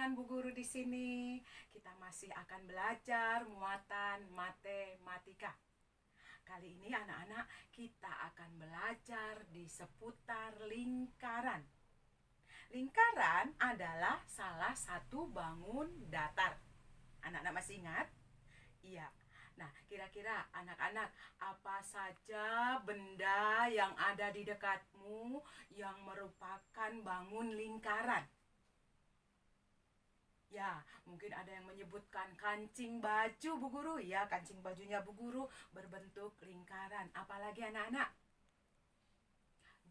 dengan Bu Guru di sini. Kita masih akan belajar muatan matematika. Kali ini anak-anak kita akan belajar di seputar lingkaran. Lingkaran adalah salah satu bangun datar. Anak-anak masih ingat? Iya. Nah, kira-kira anak-anak, apa saja benda yang ada di dekatmu yang merupakan bangun lingkaran? Ya, mungkin ada yang menyebutkan kancing baju Bu Guru. Ya, kancing bajunya Bu Guru berbentuk lingkaran. Apalagi anak-anak?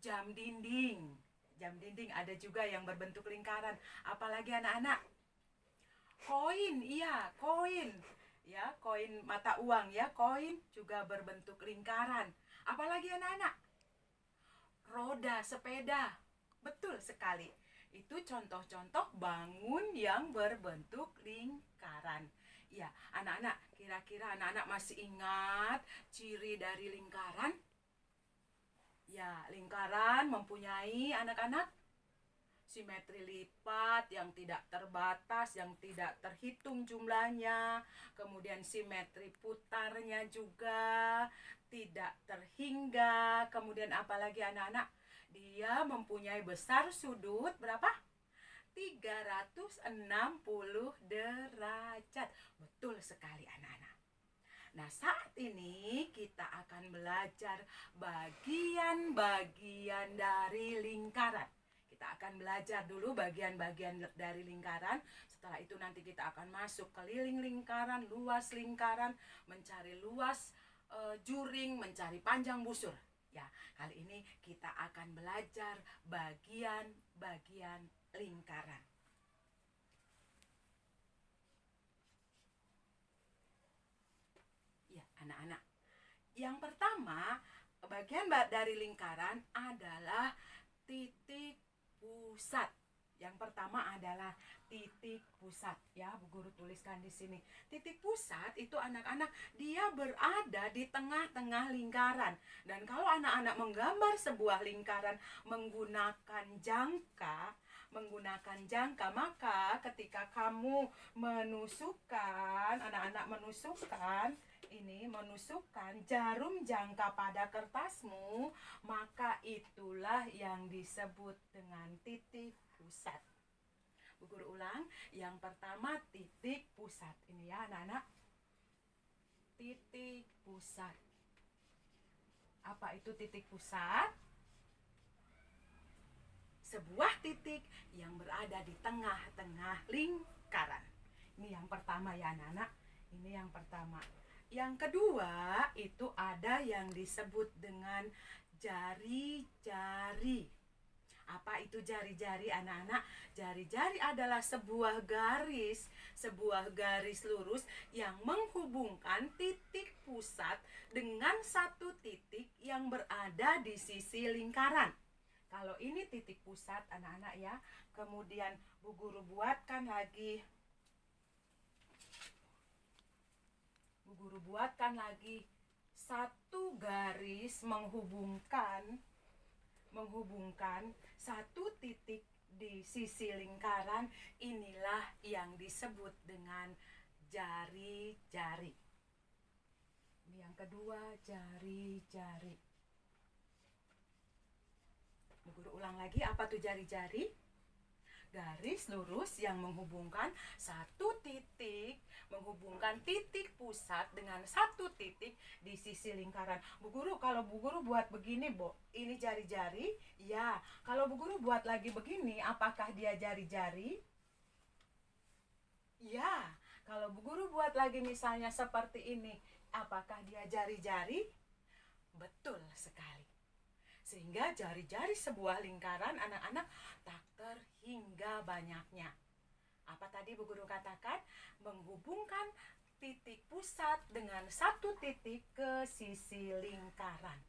Jam dinding. Jam dinding ada juga yang berbentuk lingkaran. Apalagi anak-anak? Koin, iya, koin. Ya, koin mata uang ya, koin juga berbentuk lingkaran. Apalagi anak-anak? Roda sepeda. Betul sekali. Itu contoh-contoh bangun yang berbentuk lingkaran. Ya, anak-anak, kira-kira anak-anak masih ingat ciri dari lingkaran? Ya, lingkaran mempunyai anak-anak simetri lipat yang tidak terbatas, yang tidak terhitung jumlahnya. Kemudian simetri putarnya juga tidak terhingga. Kemudian apalagi anak-anak? Dia mempunyai besar sudut berapa? 360 derajat. Betul sekali anak-anak. Nah, saat ini kita akan belajar bagian-bagian dari lingkaran. Kita akan belajar dulu bagian-bagian dari lingkaran. Setelah itu nanti kita akan masuk ke keliling lingkaran, luas lingkaran, mencari luas juring, mencari panjang busur. Ya, kali ini kita akan belajar bagian-bagian lingkaran. Ya, anak-anak. Yang pertama, bagian dari lingkaran adalah titik pusat. Yang pertama adalah titik pusat. Ya, Bu Guru tuliskan di sini. Titik pusat itu anak-anak, dia berada di tengah-tengah lingkaran. Dan kalau anak-anak menggambar sebuah lingkaran menggunakan jangka, maka ketika kamu menusukkan, anak-anak menusukkan jarum jangka pada kertasmu, maka itulah yang disebut dengan titik pusat. Bu Guru ulang, yang pertama titik pusat. Ini ya anak-anak, titik pusat. Apa itu titik pusat? Sebuah titik yang berada di tengah-tengah lingkaran. Ini yang pertama ya anak-anak. Ini yang pertama. Yang kedua itu ada yang disebut dengan jari-jari. Apa itu jari-jari anak-anak? Jari-jari adalah sebuah garis lurus yang menghubungkan titik pusat dengan satu titik yang berada di sisi lingkaran. Kalau ini titik pusat anak-anak ya, kemudian Bu Guru buatkan satu garis menghubungkan satu titik di sisi lingkaran. Inilah yang disebut dengan jari-jari. Ini yang kedua, jari-jari. Bu Guru ulang lagi, apa tuh jari-jari? Garis lurus yang menghubungkan titik pusat dengan satu titik di sisi lingkaran. Bu Guru, kalau Bu Guru buat begini, ini jari-jari? Ya. Kalau Bu Guru buat lagi begini, apakah dia jari-jari? Ya. Kalau Bu Guru buat lagi misalnya seperti ini, apakah dia jari-jari? Betul sekali. Sehingga jari-jari sebuah lingkaran anak-anak tak terhingga banyaknya. Apa tadi Bu Guru katakan? Menghubungkan titik pusat dengan satu titik ke sisi lingkaran.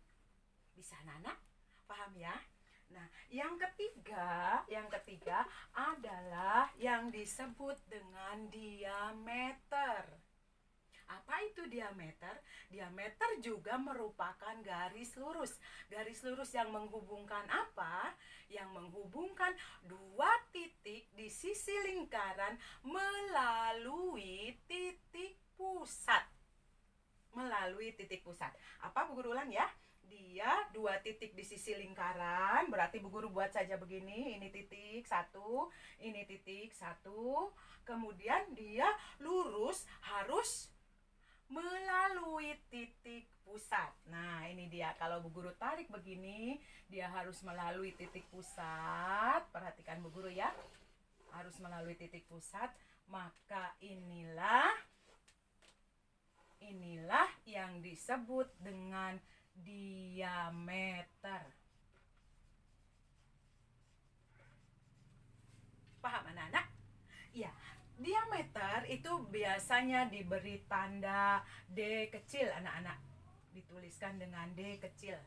Bisa anak-anak? Paham ya? Nah, yang ketiga adalah yang disebut dengan diameter. Apa itu diameter? Diameter juga merupakan garis lurus. Garis lurus yang menghubungkan apa? Yang menghubungkan dua titik di sisi lingkaran melalui titik pusat. Melalui titik pusat. Apa Bu Guru ulang ya? Dia dua titik di sisi lingkaran, berarti Bu Guru buat saja begini, ini titik satu, ini titik satu. Kemudian dia lurus harus melalui titik pusat. Nah, ini dia. Kalau Bu Guru tarik begini, dia harus melalui titik pusat. Perhatikan Bu Guru ya. Harus melalui titik pusat. Maka inilah yang disebut dengan diameter. Paham anak-anak? Ya, diameter itu biasanya diberi tanda D kecil anak-anak. Dituliskan dengan D kecil.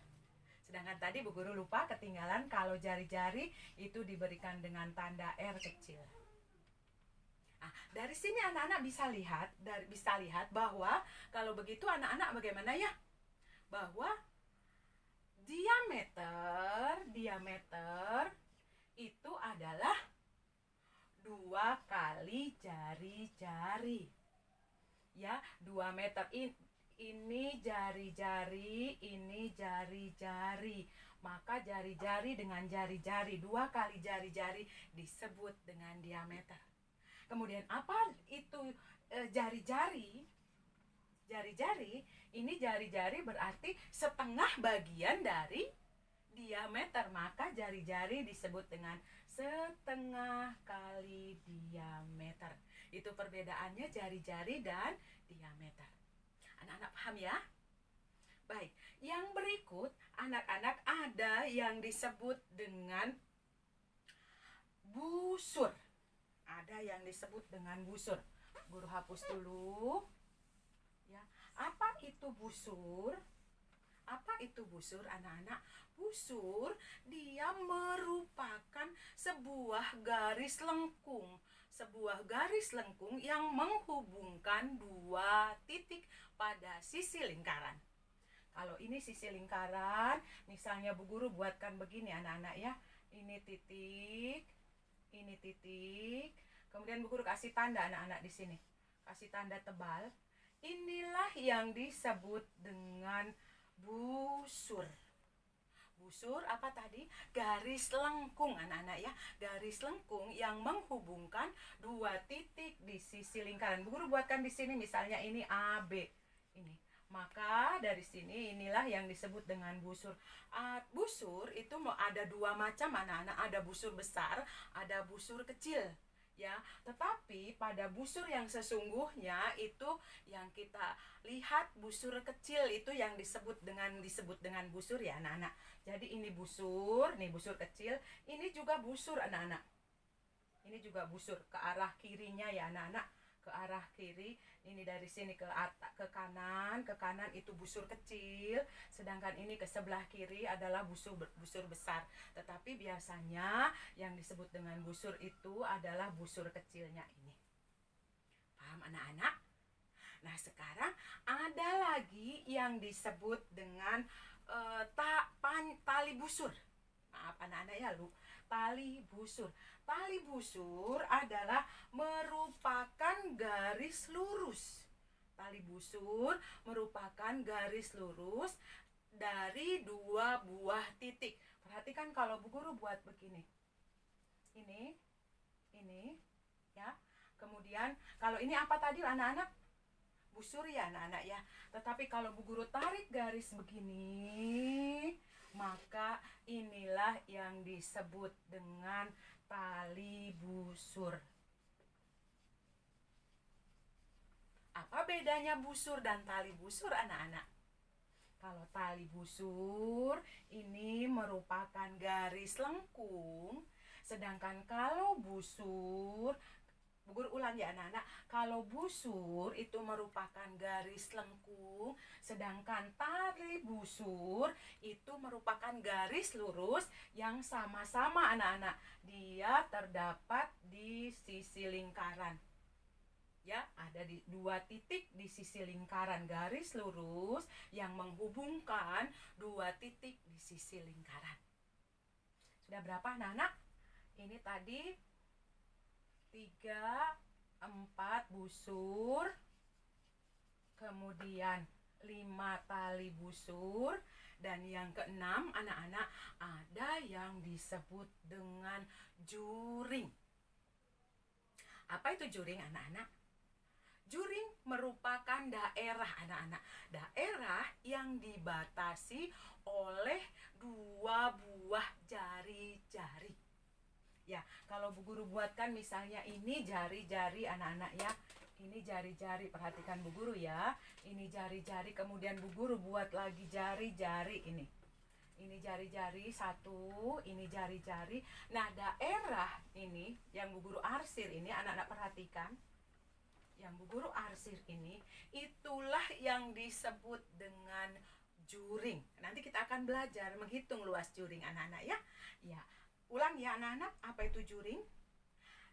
Sedangkan tadi Bu Guru lupa ketinggalan kalau jari-jari itu diberikan dengan tanda R kecil. Nah, dari sini anak-anak bisa lihat bahwa kalau begitu anak-anak bagaimana ya? Bahwa diameter itu adalah 2 kali jari-jari. Ya, 2 meter ini jari-jari, ini jari-jari. Maka jari-jari dengan jari-jari, 2 kali jari-jari disebut dengan diameter. Kemudian apa itu jari-jari? Jari-jari, ini jari-jari berarti setengah bagian dari diameter. Maka jari-jari disebut dengan setengah kali diameter. Itu perbedaannya jari-jari dan diameter. Anak-anak paham ya? Baik, yang berikut anak-anak ada yang disebut dengan busur. Ada yang disebut dengan busur. Guru hapus dulu. Ya, apa itu busur? Apa itu busur anak-anak? Busur dia merupakan sebuah garis lengkung. Sebuah garis lengkung yang menghubungkan 2 titik pada sisi lingkaran. Kalau ini sisi lingkaran, misalnya Bu Guru buatkan begini anak-anak ya. Ini titik, ini titik. Kemudian Bu Guru kasih tanda anak-anak di sini. Kasih tanda tebal. Inilah yang disebut dengan busur. Busur apa tadi? Garis lengkung anak-anak ya. Garis lengkung yang menghubungkan 2 titik di sisi lingkaran. Bu Guru buatkan di sini misalnya ini AB. Ini. Maka dari sini inilah yang disebut dengan busur. Busur itu ada 2 macam anak-anak. Ada busur besar, ada busur kecil. Ya, tetapi pada busur yang sesungguhnya itu yang kita lihat busur kecil itu yang disebut dengan busur ya anak-anak. Jadi ini busur kecil, ini juga busur anak-anak. Ini juga busur ke arah kirinya ya anak-anak, ke arah kiri. Ini dari sini ke kanan itu busur kecil, sedangkan ini ke sebelah kiri adalah busur besar. Tetapi biasanya yang disebut dengan busur itu adalah busur kecilnya ini. Paham anak-anak? Nah, sekarang ada lagi yang disebut dengan tali busur. Maaf anak-anak ya, tali busur. Tali busur adalah merupakan garis lurus. Tali busur merupakan garis lurus dari 2 buah titik. Perhatikan kalau Bu Guru buat begini. Ini ya. Kemudian kalau ini apa tadi anak-anak? Busur ya anak-anak ya. Tetapi kalau Bu Guru tarik garis begini, maka inilah yang disebut dengan tali busur. Apa bedanya busur dan tali busur anak-anak? Kalau tali busur ini merupakan garis lengkung, sedangkan kalau busur, Bu Guru ulang ya anak-anak, kalau busur itu merupakan garis lengkung, sedangkan tali busur itu merupakan garis lurus yang sama-sama anak-anak. Dia terdapat di sisi lingkaran. Ya, ada di 2 titik di sisi lingkaran, garis lurus yang menghubungkan 2 titik di sisi lingkaran. Sudah berapa anak-anak? Ini tadi 3, 4 busur, kemudian 5 tali busur, dan yang keenam anak-anak ada yang disebut dengan juring. Apa itu juring anak-anak? Juring merupakan daerah anak-anak. Daerah yang dibatasi oleh 2 buah jari-jari. Ya, kalau Bu Guru buatkan misalnya ini jari-jari anak-anak ya. Ini jari-jari, perhatikan Bu Guru ya. Ini jari-jari, kemudian Bu Guru buat lagi jari-jari ini. Ini jari-jari satu, ini jari-jari. Nah, daerah ini yang Bu Guru arsir ini, anak-anak perhatikan. Yang Bu Guru arsir ini, itulah yang disebut dengan juring. Nanti kita akan belajar menghitung luas juring anak-anak ya. Ya, ulang ya anak-anak, apa itu juring?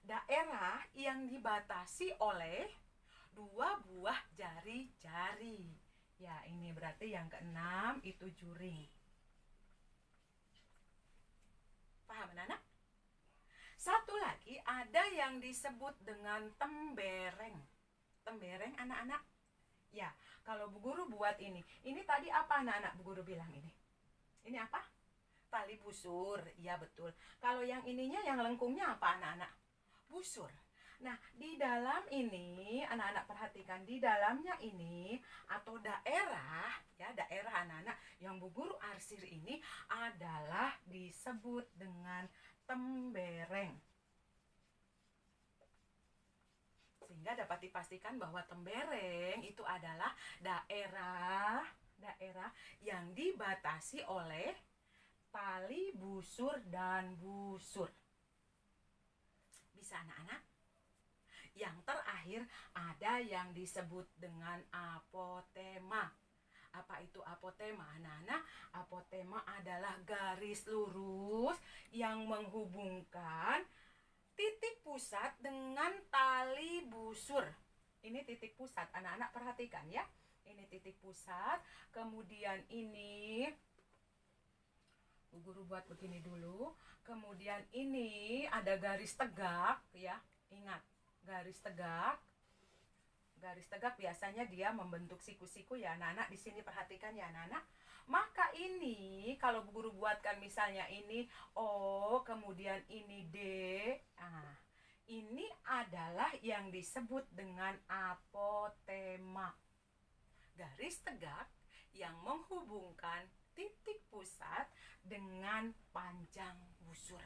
Daerah yang dibatasi oleh 2 buah jari-jari. Ya, ini berarti yang keenam itu juring. Paham anak-anak? Satu lagi ada yang disebut dengan tembereng. Tembereng anak-anak. Ya, kalau Bu Guru buat ini. Ini tadi apa anak-anak Bu Guru bilang ini? Ini apa? Tali busur. Ya, betul. Kalau yang ininya, yang lengkungnya apa anak-anak? Busur. Nah, di dalam ini anak-anak perhatikan, di dalamnya ini atau daerah ya, daerah anak-anak yang Bu Guru arsir ini adalah disebut dengan tembereng. Sehingga dapat dipastikan bahwa tembereng itu adalah daerah yang dibatasi oleh tali busur dan busur. Bisa anak-anak? Yang terakhir ada yang disebut dengan apotema. Apa itu apotema anak-anak? Apotema adalah garis lurus yang menghubungkan titik pusat dengan tali busur. Ini titik pusat, anak-anak perhatikan ya. Ini titik pusat, kemudian ini Bu Guru buat begini dulu. Kemudian ini ada garis tegak ya. Ingat, garis tegak. Garis tegak biasanya dia membentuk siku-siku ya anak-anak. Di sini perhatikan ya anak-anak. Maka ini kalau Bu Guru buatkan misalnya ini O, kemudian ini D. Nah, ini adalah yang disebut dengan apotema. Garis tegak yang menghubungkan titik pusat dengan panjang busur.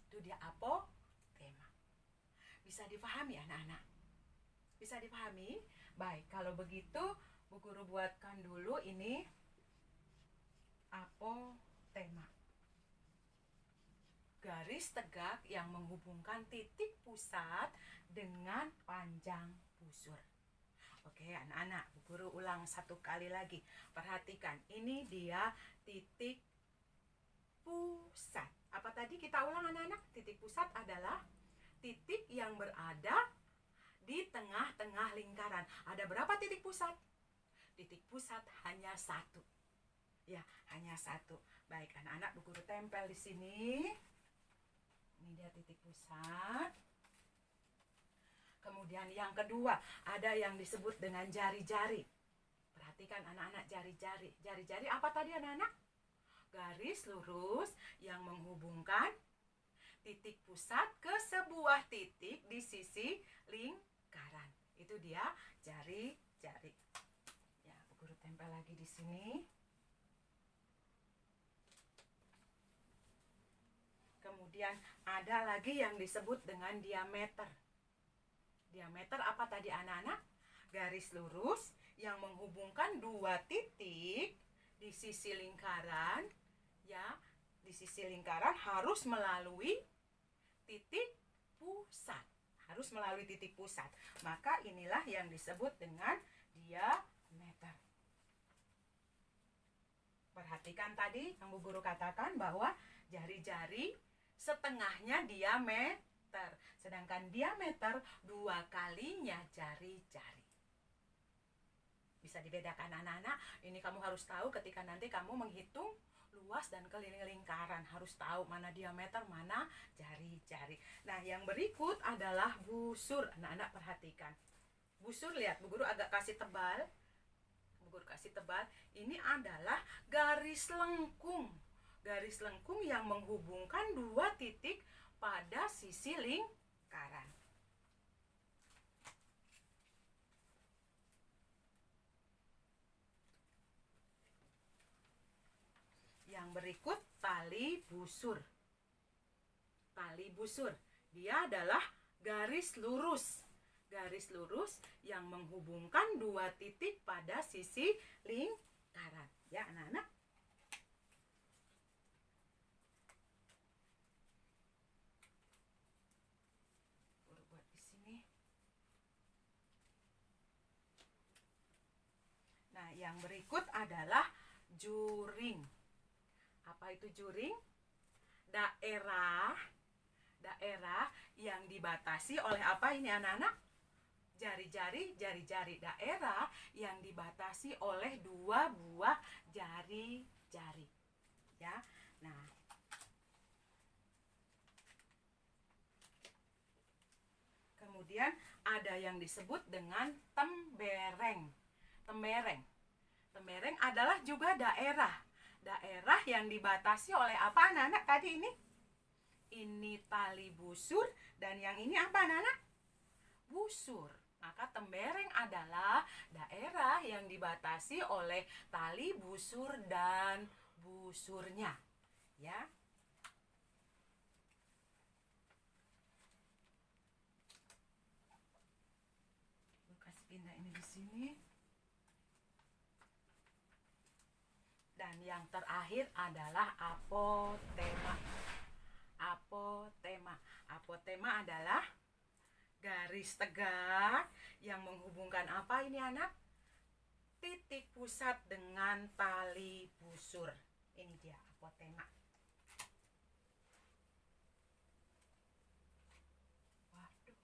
Itu dia apotema. Bisa dipahami anak-anak? Bisa dipahami? Baik, kalau begitu Bu Guru buatkan dulu ini apotema. Garis tegak yang menghubungkan titik pusat dengan panjang busur. Oke anak-anak, Bu Guru ulang satu kali lagi. Perhatikan, ini dia titik pusat. Apa tadi kita ulang anak-anak? Titik pusat adalah titik yang berada di tengah-tengah lingkaran. Ada berapa titik pusat? Titik pusat hanya satu. Ya, hanya satu. Baik anak-anak, Bu Guru tempel di sini. Ini dia titik pusat. Kemudian yang kedua, ada yang disebut dengan jari-jari. Perhatikan anak-anak, jari-jari. Jari-jari apa tadi anak-anak? Garis lurus yang menghubungkan titik pusat ke sebuah titik di sisi lingkaran. Itu dia jari-jari. Ya, Bu Guru tempel lagi di sini. Kemudian ada lagi yang disebut dengan diameter. Diameter apa tadi anak-anak? Garis lurus yang menghubungkan 2 titik di sisi lingkaran. Ya, di sisi lingkaran harus melalui titik pusat. Harus melalui titik pusat. Maka inilah yang disebut dengan diameter. Perhatikan tadi yang Bu Guru katakan bahwa jari-jari setengahnya diameter. Sedangkan diameter 2 kalinya jari-jari. Bisa dibedakan anak-anak. Ini kamu harus tahu ketika nanti kamu menghitung luas dan keliling lingkaran. Harus tahu mana diameter, mana jari-jari. Nah, yang berikut adalah busur. Anak-anak perhatikan. Busur, lihat, Bu Guru agak kasih tebal. Bu Guru kasih tebal. Ini adalah garis lengkung. Garis lengkung yang menghubungkan dua titik pada sisi lingkaran. Yang berikut tali busur. Tali busur, dia adalah garis lurus. Garis lurus yang menghubungkan dua titik pada sisi lingkaran. Ya, anak-anak. Buat di sini. Nah, yang berikut adalah juring. Apa itu juring? Daerah yang dibatasi oleh apa ini anak-anak? Jari-jari. Daerah yang dibatasi oleh dua buah jari-jari. Ya. Nah, kemudian ada yang disebut dengan tembereng. Tembereng adalah juga daerah yang dibatasi oleh apa anak-anak tadi ini? Ini tali busur dan yang ini apa anak-anak? Busur. Maka tembereng adalah daerah yang dibatasi oleh tali busur dan busurnya. Ya. Kasih pindah ini di sini. Dan yang terakhir adalah apotema. Apotema adalah garis tegak yang menghubungkan apa ini anak? Titik pusat dengan tali busur. Ini dia apotema. Waduh,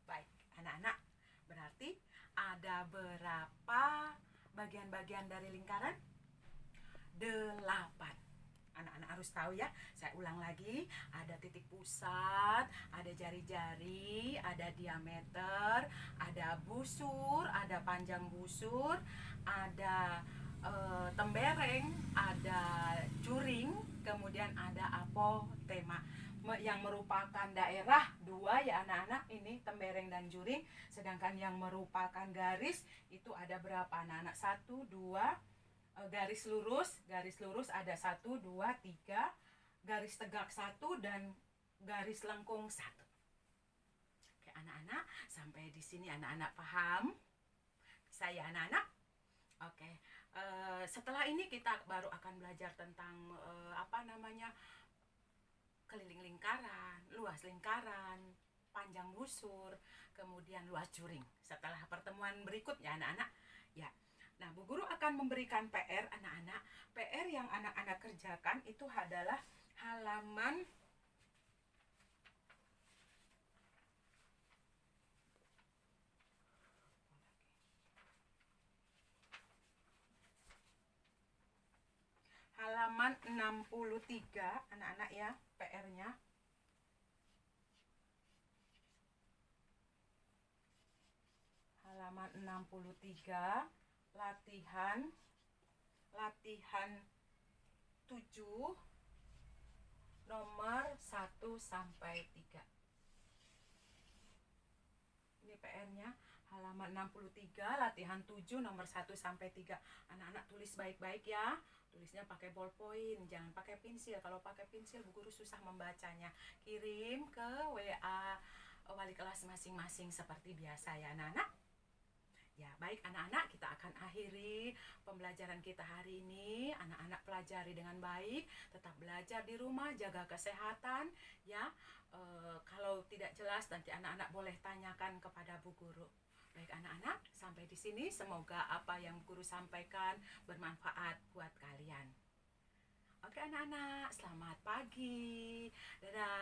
baik, anak-anak. Berarti ada berapa bagian-bagian dari lingkaran? 8. Anak-anak harus tahu ya. Saya ulang lagi. Ada titik pusat, ada jari-jari, ada diameter, ada busur, ada panjang busur, ada tembereng, ada juring, kemudian ada apotema yang merupakan daerah 2 ya anak-anak, ini tembereng dan juring. Sedangkan yang merupakan garis itu ada berapa anak-anak? 1, 2, garis lurus ada 1, 2, 3, garis tegak 1 dan garis lengkung 1. Oke anak-anak, sampai di sini anak-anak paham? Bisa ya anak-anak? Oke, setelah ini kita baru akan belajar tentang keliling lingkaran, luas lingkaran, panjang busur, kemudian luas juring. Setelah pertemuan berikutnya anak-anak, ya. Nah, Bu Guru akan memberikan PR anak-anak. PR yang anak-anak kerjakan itu adalah halaman 63 anak-anak ya, PR-nya. Halaman 63, latihan 7 nomor 1 sampai 3. Ini PR-nya halaman 63, latihan 7 nomor 1 sampai 3. Anak-anak tulis baik-baik ya. Tulisnya pakai ballpoint, jangan pakai pensil. Kalau pakai pensil Bu Guru susah membacanya. Kirim ke WA wali kelas masing-masing seperti biasa ya anak-anak. Ya, baik anak-anak, kita akan akhiri pembelajaran kita hari ini. Anak-anak pelajari dengan baik, tetap belajar di rumah, jaga kesehatan ya. Kalau tidak jelas nanti anak-anak boleh tanyakan kepada Bu Guru. Baik anak-anak, sampai di sini semoga apa yang Bu Guru sampaikan bermanfaat buat kalian. Oke anak-anak, selamat pagi. Dadah.